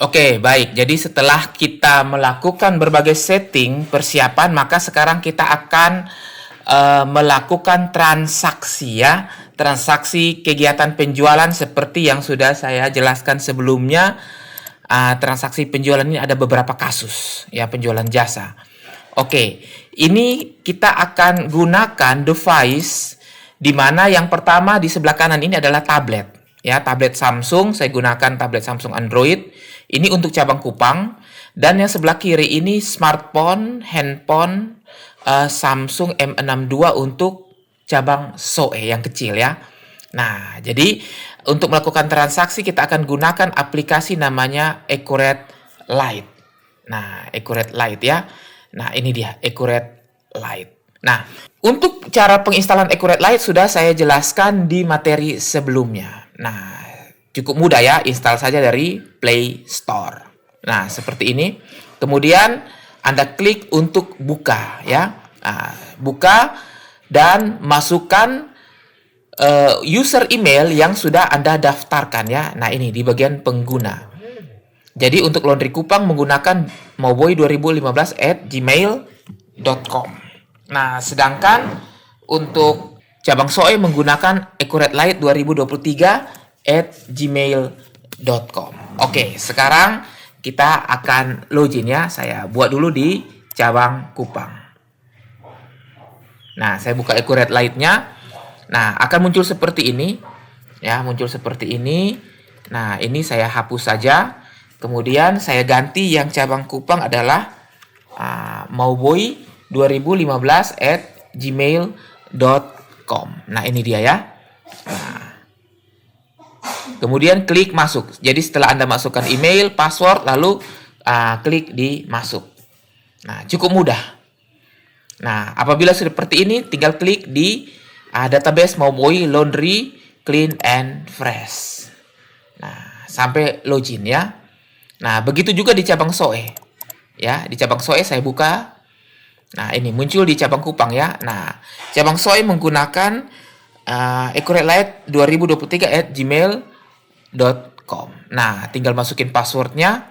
Oke, baik. Jadi setelah kita melakukan berbagai setting persiapan, maka sekarang kita akan melakukan transaksi ya. Transaksi kegiatan penjualan seperti yang sudah saya jelaskan sebelumnya. Transaksi penjualan ini ada beberapa kasus ya, penjualan jasa. Oke, ini kita akan gunakan device di mana yang pertama di sebelah kanan ini adalah tablet. Ya, tablet Samsung, saya gunakan tablet Samsung Android. Ini untuk cabang Kupang. Dan yang sebelah kiri ini smartphone, handphone Samsung M62 untuk cabang SOE yang kecil ya. Nah, jadi untuk melakukan transaksi kita akan gunakan aplikasi namanya Accurate Lite. Nah, Accurate Lite ya. Nah, ini dia Accurate Lite. Nah, untuk cara penginstalan Accurate Lite sudah saya jelaskan di materi sebelumnya. Nah, cukup mudah ya, install saja dari Play Store. Nah, seperti ini. Kemudian Anda klik untuk buka ya. Nah, buka dan masukkan user email yang sudah Anda daftarkan ya. Nah, ini di bagian pengguna. Jadi untuk Laundry Kupang menggunakan mauboy2015@gmail.com. Nah, sedangkan untuk cabang SOE menggunakan Accurate Lite 2023@gmail.com. Oke, sekarang kita akan login ya. Saya buat dulu di cabang Kupang. Nah, saya buka Accurate Lite-nya. Nah, akan muncul seperti ini. Ya, muncul seperti ini. Nah, ini saya hapus saja. Kemudian saya ganti yang cabang Kupang adalah mauboy2015@gmail.com. Nah, ini dia ya. Nah, kemudian klik masuk. Jadi setelah Anda masukkan email, password, lalu klik di masuk. Nah, cukup mudah. Nah, apabila sudah seperti ini, tinggal klik di database Mauboy Laundry Clean and Fresh. Nah, sampai login ya. Nah, begitu juga di cabang SOE. Ya, di cabang SOE saya buka. Nah, ini muncul di cabang Kupang ya. Nah, cabang SOE menggunakan Accurate Lite 2023@gmail.com. Nah, tinggal masukin passwordnya.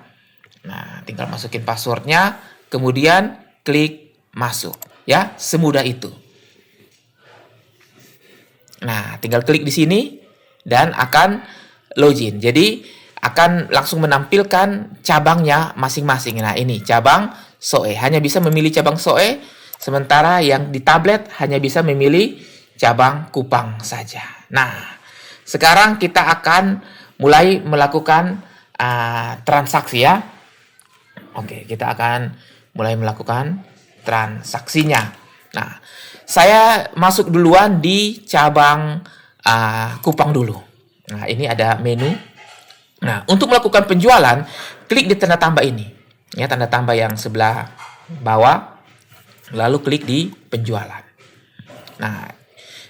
Kemudian klik masuk. Ya, semudah itu. Nah, tinggal klik di sini dan akan login. Jadi akan langsung menampilkan cabangnya masing-masing. Nah, ini cabang SOE. Hanya bisa memilih cabang SOE, sementara yang di tablet hanya bisa memilih cabang Kupang saja. Nah, sekarang kita akan mulai melakukan transaksi ya. Oke, kita akan mulai melakukan transaksinya. Nah, saya masuk duluan di cabang Kupang dulu. Nah, ini ada menu. Nah, untuk melakukan penjualan, klik di tanda tambah ini. Ya, tanda tambah yang sebelah bawah. Lalu klik di penjualan. Nah,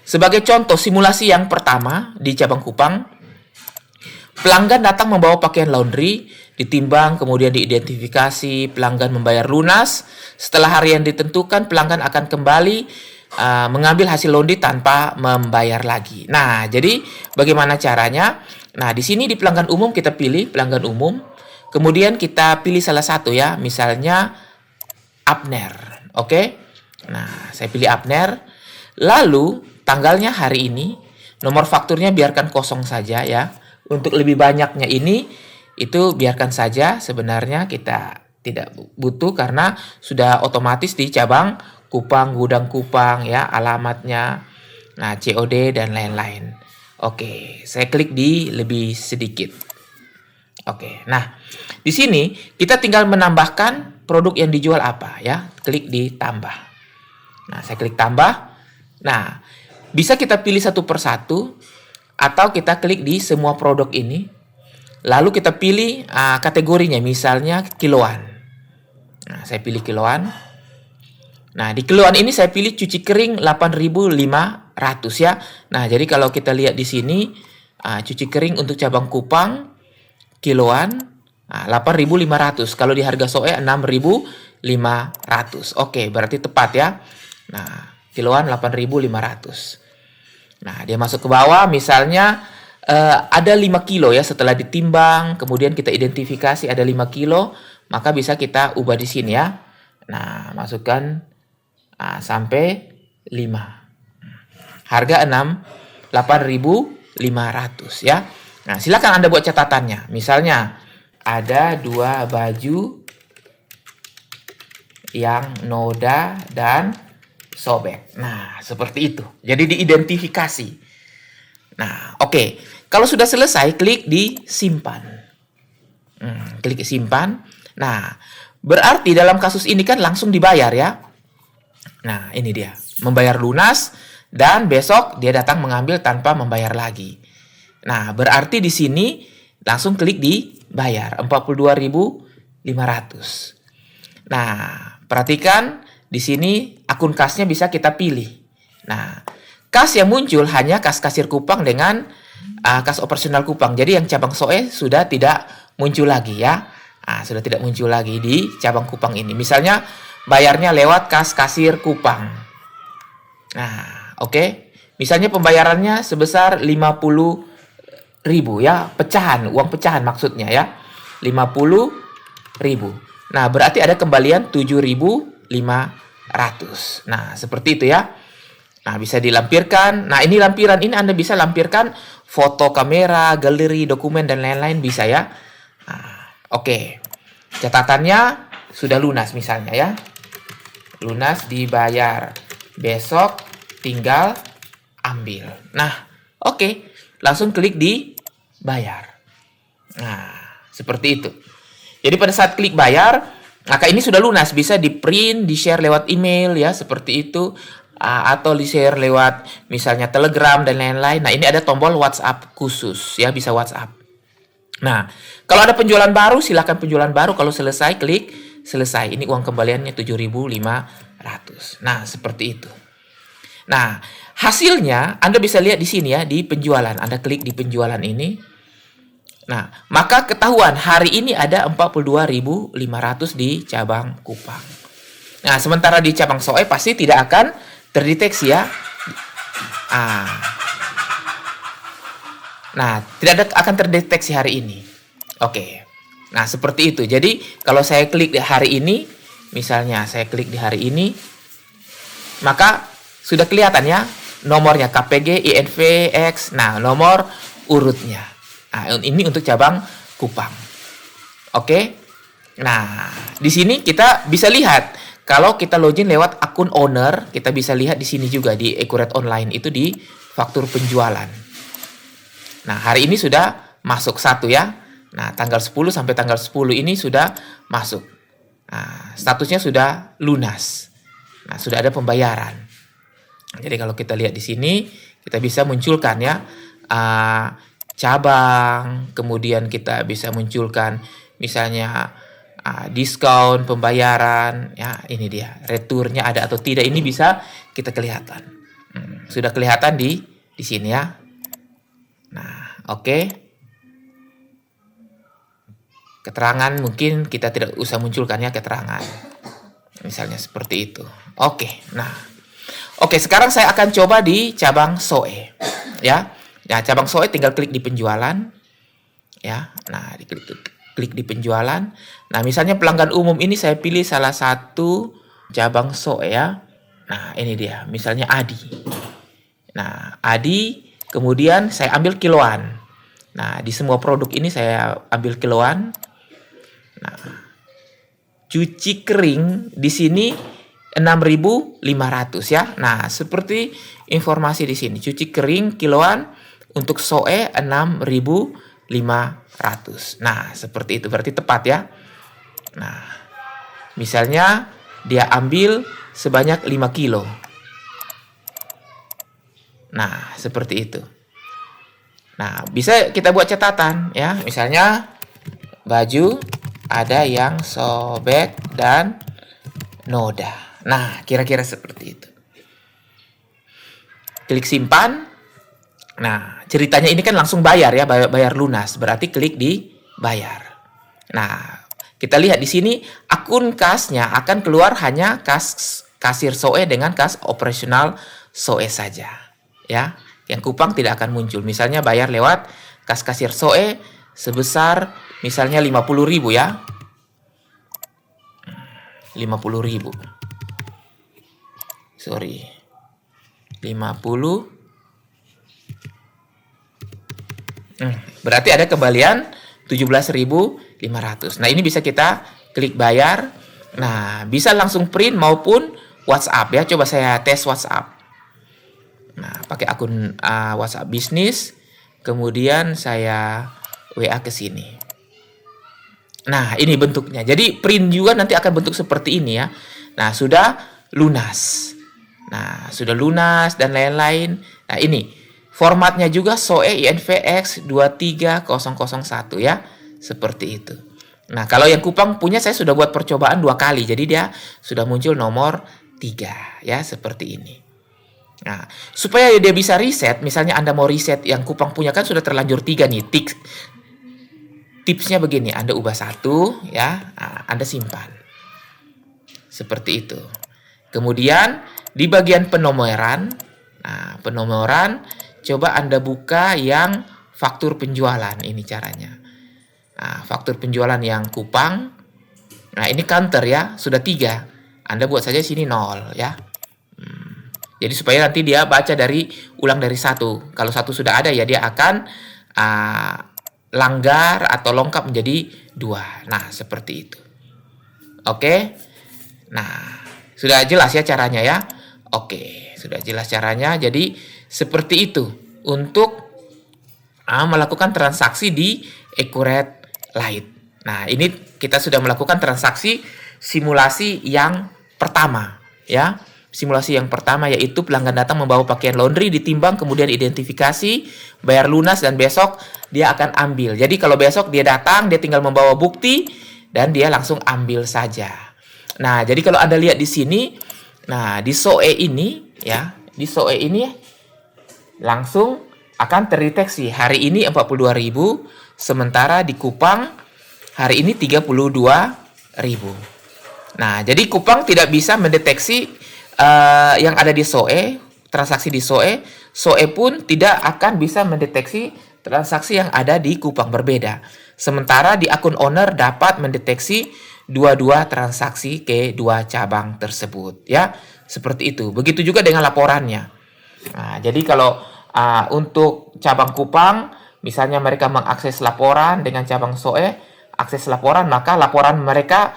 sebagai contoh simulasi yang pertama di cabang Kupang, pelanggan datang membawa pakaian laundry, ditimbang, kemudian diidentifikasi, pelanggan membayar lunas. Setelah hari yang ditentukan, pelanggan akan kembali mengambil hasil laundry tanpa membayar lagi. Nah, jadi bagaimana caranya? Nah, di sini di pelanggan umum kita pilih pelanggan umum. Kemudian kita pilih salah satu ya, misalnya Abner. Oke. Nah, saya pilih Abner. Lalu tanggalnya hari ini, nomor fakturnya biarkan kosong saja ya. Untuk lebih banyaknya ini itu biarkan saja, sebenarnya kita tidak butuh karena sudah otomatis di cabang Kupang, gudang Kupang ya, alamatnya. Nah, COD dan lain-lain. Oke, saya klik di lebih sedikit. Oke, nah di sini kita tinggal menambahkan produk yang dijual apa ya. Klik di tambah. Nah, saya klik tambah. Nah, bisa kita pilih satu persatu atau kita klik di semua produk ini. Lalu kita pilih kategorinya, misalnya kiloan. Nah, saya pilih kiloan. Nah, di kiloan ini saya pilih cuci kering 8.500 ya. Nah, jadi kalau kita lihat di sini, cuci kering untuk cabang Kupang, kiloan, 8.500. Kalau di harga SOE 6.500. Oke, berarti tepat ya. Nah, kiloan 8.500. Nah, dia masuk ke bawah, misalnya ada 5 kilo ya, setelah ditimbang, kemudian kita identifikasi ada 5 kilo, maka bisa kita ubah di sini ya. Nah, masukkan sampai 5. Harga 8.500 ya. Nah, silakan Anda buat catatannya. Misalnya, ada 2 baju yang noda dan sobek. Nah, seperti itu. Jadi diidentifikasi. Nah, oke. Kalau sudah selesai, klik di simpan. Klik simpan. Nah, berarti dalam kasus ini kan langsung dibayar ya. Nah, ini dia. Membayar lunas dan besok dia datang mengambil tanpa membayar lagi. Nah, berarti di sini langsung klik di bayar 42.500. Nah, perhatikan di sini akun kasnya bisa kita pilih. Nah, kas yang muncul hanya kas kasir Kupang dengan kas operasional Kupang. Jadi yang cabang SOE sudah tidak muncul lagi ya. Sudah tidak muncul lagi di cabang Kupang ini. Misalnya bayarnya lewat kas kasir Kupang. Nah, oke. Misalnya pembayarannya sebesar 50.000 ya, pecahan, uang pecahan maksudnya ya. 50.000. Nah, berarti ada kembalian 7.500. Nah, seperti itu ya. Nah, bisa dilampirkan. Nah, ini lampiran ini Anda bisa lampirkan foto kamera, galeri, dokumen, dan lain-lain bisa ya. Nah, oke. Catatannya sudah lunas misalnya ya. Lunas dibayar. Besok tinggal ambil. Nah, oke. Langsung klik di bayar. Nah, seperti itu. Jadi pada saat klik bayar, maka ini sudah lunas, bisa di-print, di-share lewat email ya, seperti itu, atau di-share lewat misalnya Telegram dan lain-lain. Nah, ini ada tombol WhatsApp khusus ya, bisa WhatsApp. Nah, kalau ada penjualan baru, silakan penjualan baru. Kalau selesai, klik selesai. Ini uang kembaliannya 7.500. Nah, seperti itu. Nah, hasilnya Anda bisa lihat di sini ya, di penjualan. Anda klik di penjualan ini. Nah, maka ketahuan hari ini ada 42.500 di cabang Kupang. Nah, sementara di cabang SOE pasti tidak akan terdeteksi ya. Nah, tidak akan terdeteksi hari ini. Oke. Nah, seperti itu. Jadi, kalau saya klik di hari ini, misalnya saya klik di hari ini, maka sudah kelihatan ya nomornya KPG, INV, X. Nah, nomor urutnya. Nah, ini untuk cabang Kupang. Oke. Nah, di sini kita bisa lihat kalau kita login lewat akun owner, kita bisa lihat di sini juga di Accurate Online itu di faktur penjualan. Nah, hari ini sudah masuk 1 ya. Nah, tanggal 10 sampai tanggal 10 ini sudah masuk. Nah, statusnya sudah lunas. Nah, sudah ada pembayaran. Jadi kalau kita lihat di sini, kita bisa munculkan ya cabang, kemudian kita bisa munculkan misalnya diskon pembayaran ya, ini dia returnya ada atau tidak, ini bisa kita kelihatan. Sudah kelihatan di sini ya. Nah, oke. Keterangan mungkin kita tidak usah munculkan ya, keterangan. Misalnya seperti itu. Oke. Nah, oke, sekarang saya akan coba di cabang SOE ya. Nah, cabang SOE tinggal klik di penjualan ya. Nah, klik di penjualan. Nah, misalnya pelanggan umum ini saya pilih salah satu cabang SOE ya. Nah, ini dia. Misalnya Adi. Nah, Adi, kemudian saya ambil kiloan. Nah, di semua produk ini saya ambil kiloan. Nah, cuci kering di sini 6.500 ya. Nah, seperti informasi di sini. Cuci kering kiloan untuk SOE 6.500. Nah, seperti itu. Berarti tepat ya. Nah, misalnya dia ambil sebanyak 5 kilo. Nah, seperti itu. Nah, bisa kita buat catatan ya. Misalnya baju ada yang sobek dan noda. Nah, kira-kira seperti itu. Klik simpan. Nah, ceritanya ini kan langsung bayar ya, bayar lunas. Berarti klik di bayar. Nah, kita lihat di sini akun kasnya akan keluar hanya kas kasir SOE dengan kas operasional SOE saja. Ya, yang Kupang tidak akan muncul. Misalnya bayar lewat kas kasir SOE sebesar misalnya 50.000 ya. 50.000. Sorry. 50. Berarti ada kembalian 17.500. Nah, ini bisa kita klik bayar. Nah, bisa langsung print maupun WhatsApp ya. Coba saya tes WhatsApp. Nah, pakai akun WhatsApp bisnis. Kemudian saya WA ke sini. Nah, ini bentuknya. Jadi print juga nanti akan bentuk seperti ini ya. Nah, sudah lunas. Nah, sudah lunas dan lain-lain. Nah, ini formatnya juga SOE INVX 23001 ya. Seperti itu. Nah, kalau yang Kupang punya saya sudah buat percobaan 2 kali. Jadi dia sudah muncul nomor 3 ya, seperti ini. Nah, supaya dia bisa reset, misalnya Anda mau reset yang Kupang punya kan sudah terlanjur 3 nih. Tipsnya begini, Anda ubah 1 ya, Anda simpan. Seperti itu. Kemudian di bagian penomoran, penomoran coba Anda buka yang faktur penjualan, ini caranya. Nah, faktur penjualan yang Kupang. Nah, ini counter ya, sudah 3. Anda buat saja sini 0 ya. Jadi supaya nanti dia baca ulang dari 1. Kalau 1 sudah ada ya dia akan langgar atau lengkap menjadi 2. Nah, seperti itu. Oke. Nah, sudah jelas ya caranya ya. Oke, sudah jelas caranya. Jadi seperti itu untuk melakukan transaksi di Accurate Light. Nah, ini kita sudah melakukan transaksi simulasi yang pertama ya. Simulasi yang pertama yaitu pelanggan datang membawa pakaian laundry, ditimbang, kemudian identifikasi, bayar lunas, dan besok dia akan ambil. Jadi kalau besok dia datang, dia tinggal membawa bukti dan dia langsung ambil saja. Nah, jadi kalau Anda lihat di sini, nah di SOE ini ya, di SOE ini langsung akan terdeteksi hari ini 42.000, sementara di Kupang hari ini 32.000. Nah, jadi Kupang tidak bisa mendeteksi yang ada di SOE, transaksi di SOE. SOE pun tidak akan bisa mendeteksi transaksi yang ada di Kupang, berbeda. Sementara di akun owner dapat mendeteksi dua-dua transaksi ke 2 cabang tersebut ya. Seperti itu. Begitu juga dengan laporannya. Nah, jadi kalau untuk cabang Kupang, misalnya mereka mengakses laporan dengan cabang SOE, akses laporan, maka laporan mereka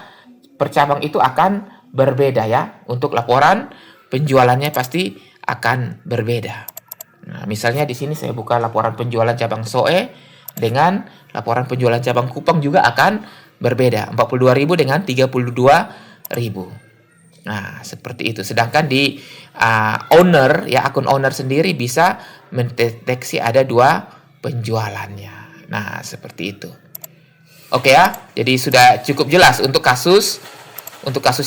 per cabang itu akan berbeda ya. Untuk laporan penjualannya pasti akan berbeda. Nah, misalnya di sini saya buka laporan penjualan cabang SOE dengan laporan penjualan cabang Kupang juga akan berbeda. 42.000 dengan 32.000. Nah, seperti itu. Sedangkan di owner ya, akun owner sendiri bisa mendeteksi ada 2 penjualannya. Nah, seperti itu. Oke ya. Jadi sudah cukup jelas untuk kasus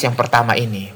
yang pertama ini.